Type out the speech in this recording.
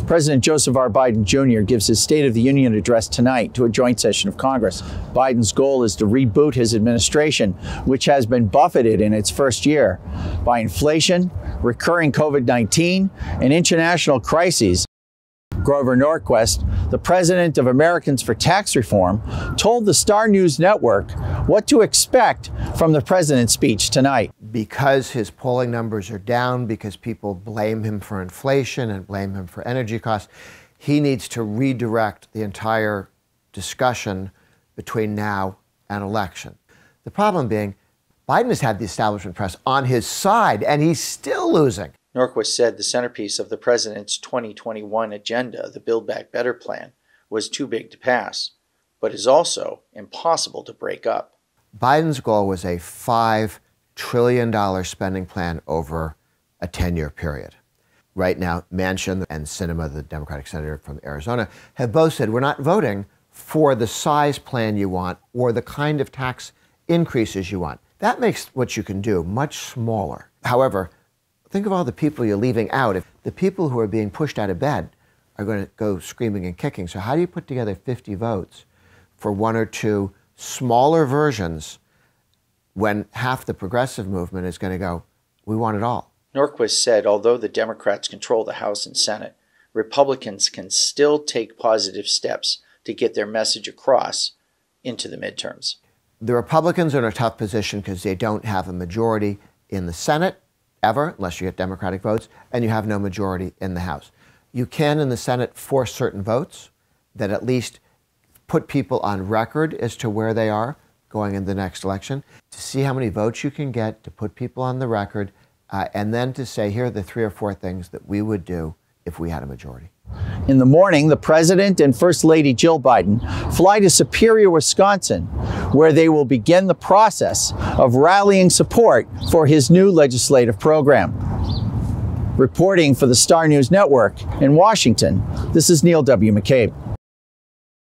President Joseph R. Biden Jr. gives his State of the Union address tonight to a joint session of Congress. Biden's goal is to reboot his administration, which has been buffeted in its first year by inflation, recurring COVID-19, and international crises. Grover Norquist, the president of Americans for Tax Reform, told the Star News Network what to expect from the president's speech tonight. Because his polling numbers are down, because people blame him for inflation and blame him for energy costs, he needs to redirect the entire discussion between now and election. The problem being, Biden has had the establishment press on his side, and he's still losing. Norquist said the centerpiece of the president's 2021 agenda, the Build Back Better plan, was too big to pass, but is also impossible to break up. Biden's goal was a $5 trillion spending plan over a 10-year period. Right now, Manchin and Sinema, the Democratic senator from Arizona, have both said, we're not voting for the size plan you want or the kind of tax increases you want. That makes what you can do much smaller. However, think of all the people you're leaving out. If the people who are being pushed out of bed are going to go screaming and kicking. So how do you put together 50 votes for one or two smaller versions when half the progressive movement is going to go, we want it all? Norquist said although the Democrats control the House and Senate, Republicans can still take positive steps to get their message across into the midterms. The Republicans are in a tough position because they don't have a majority in the Senate, ever, unless you get Democratic votes, and you have no majority in the House. You can, in the Senate, force certain votes that at least put people on record as to where they are going in the next election, to see how many votes you can get, to put people on the record, and then to say, here are the 3 or 4 things that we would do if we had a majority. In the morning, the President and First Lady Jill Biden fly to Superior, Wisconsin, where they will begin the process of rallying support for his new legislative program. Reporting for the Star News Network in Washington, this is Neil W. McCabe.